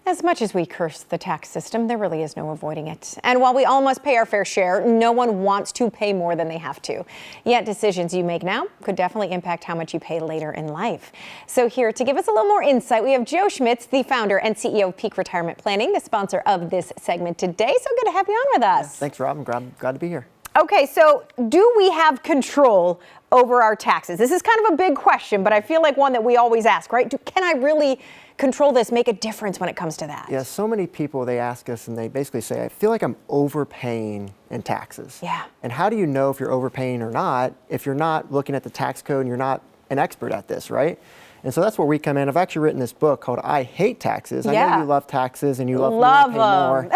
As much as we curse the tax system, there really is no avoiding it. And while we all must pay our fair share, no one wants to pay more than they have to. Yet decisions you make now could definitely impact how much you pay later in life. So here to give us a little more insight, we have Joe Schmitz, the founder and CEO of Peak Retirement Planning, the sponsor of this segment today. So good to have you on with us. Thanks, Rob. I'm glad to be here. Okay, so do we have control over our taxes? This is kind of a big question, but I feel like one that we always ask, right? Can I really control this, make a difference when it comes to that? Yeah, so many people, they ask us and they basically say, I feel like I'm overpaying in taxes. Yeah. And how do you know if you're overpaying or not if you're not looking at the tax code and you're not an expert at this, right? And so that's where we come in. I've actually written this book called I Hate Taxes. Yeah. I know you love taxes and you love me to pay more.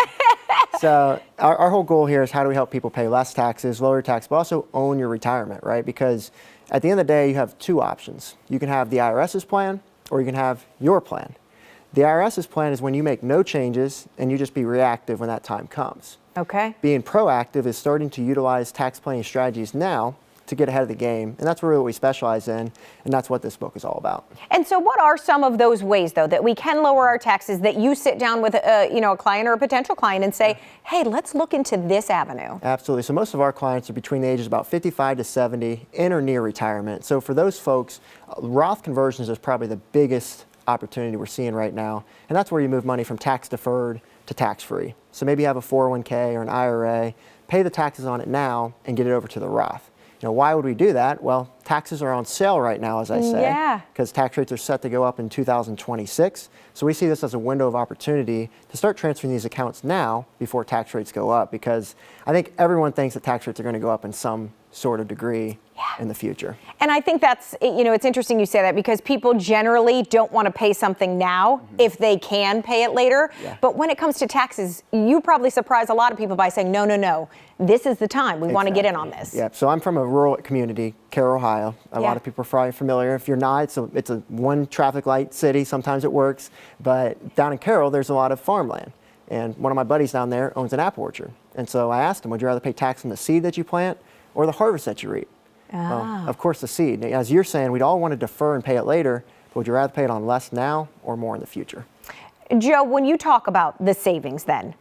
So our whole goal here is how do we help people pay less taxes, lower tax, but also own your retirement, right? Because at the end of the day, you have two options. You can have the IRS's plan or you can have your plan. The IRS's plan is when you make no changes and you just be reactive when that time comes. Okay. Being proactive is starting to utilize tax planning strategies now to get ahead of the game, and that's really what we specialize in, and that's what this book is all about. And so what are some of those ways, though, that we can lower our taxes, that you sit down with a client or a potential client and say, hey, let's look into this avenue? Absolutely. So most of our clients are between the ages of about 55 to 70, in or near retirement. So for those folks, Roth conversions is probably the biggest opportunity we're seeing right now, and that's where you move money from tax deferred to tax free. So maybe you have a 401k or an IRA, pay the taxes on it now and get it over to the Roth. You know, why would we do that? Well, taxes are on sale right now, as I say, because tax rates are set to go up in 2026. So we see this as a window of opportunity to start transferring these accounts now before tax rates go up, because I think everyone thinks that tax rates are going to go up in some sort of degree in the future. And I think that's, it's interesting you say that, because people generally don't want to pay something now if they can pay it later. Yeah. But when it comes to taxes, you probably surprise a lot of people by saying, no, this is the time. We want to get in on this. Yeah, so I'm from a rural community, Carroll, Ohio. A lot of people are probably familiar. If you're not, it's a one traffic light city. Sometimes it works. But down in Carroll, there's a lot of farmland. And one of my buddies down there owns an apple orchard. And so I asked him, would you rather pay tax on the seed that you plant or the harvest that you reap? Well, of course, the seed. As you're saying, we'd all want to defer and pay it later, but would you rather pay it on less now or more in the future? Joe, when you talk about the savings then,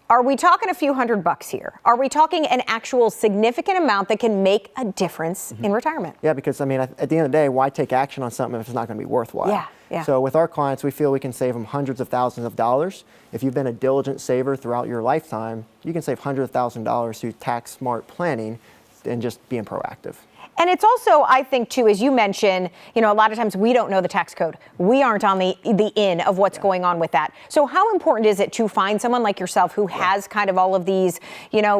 are we talking a few $100 here? Are we talking an actual significant amount that can make a difference in retirement? Yeah, because I mean, at the end of the day, why take action on something if it's not going to be worthwhile? Yeah. So with our clients, we feel we can save them hundreds of thousands of dollars. If you've been a diligent saver throughout your lifetime, you can save hundreds of thousands of dollars through tax smart planning and just being proactive. And it's also, I think, too, as you mentioned, a lot of times we don't know the tax code. We aren't on the in of what's going on with that. So how important is it to find someone like yourself who has kind of all of these,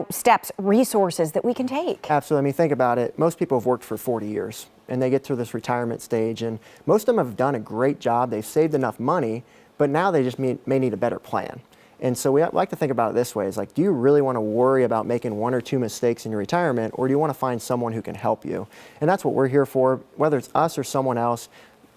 steps, resources that we can take? Absolutely. I mean, think about it. Most people have worked for 40 years and they get to this retirement stage, and most of them have done a great job. They've saved enough money, but now they just may need a better plan. And so we like to think about it this way. It's like, do you really want to worry about making one or two mistakes in your retirement, or do you want to find someone who can help you? And that's what we're here for, whether it's us or someone else.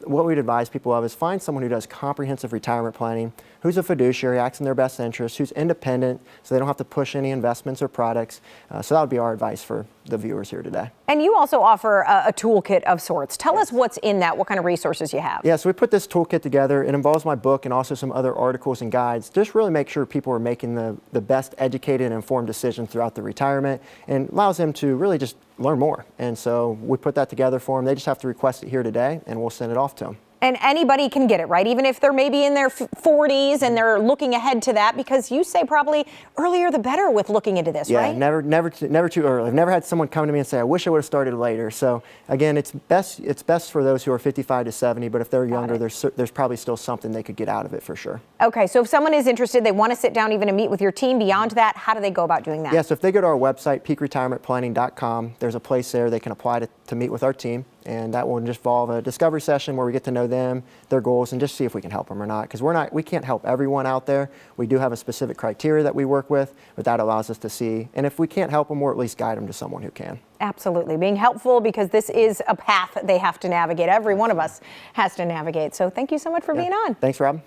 What we'd advise people of is find someone who does comprehensive retirement planning, who's a fiduciary, acts in their best interest, who's independent, so they don't have to push any investments or products. So that would be our advice for the viewers here today. And you also offer a toolkit of sorts. Tell us what's in that, what kind of resources you have. Yeah, so we put this toolkit together. It involves my book and also some other articles and guides. Just really make sure people are making the best educated and informed decisions throughout the retirement, and allows them to really just learn more. And so we put that together for them. They just have to request it here today, and we'll send it off to them. And anybody can get it, right? Even if they're maybe in their 40s and they're looking ahead to that, because you say probably earlier the better with looking into this, right? Yeah, never too early. I've never had someone come to me and say, I wish I would have started later. So again, it's best for those who are 55 to 70, but if they're younger, there's probably still something they could get out of it for sure. Okay, so if someone is interested, they want to sit down even to meet with your team beyond that, how do they go about doing that? Yeah, so if they go to our website, peakretirementplanning.com, there's a place there they can apply to meet with our team. And that will just involve a discovery session where we get to know them, their goals, and just see if we can help them or not. Because we can't help everyone out there. We do have a specific criteria that we work with, but that allows us to see. And if we can't help them, we'll at least guide them to someone who can. Absolutely. Being helpful, because this is a path they have to navigate. Every one of us has to navigate. So thank you so much for being on. Thanks, Rob.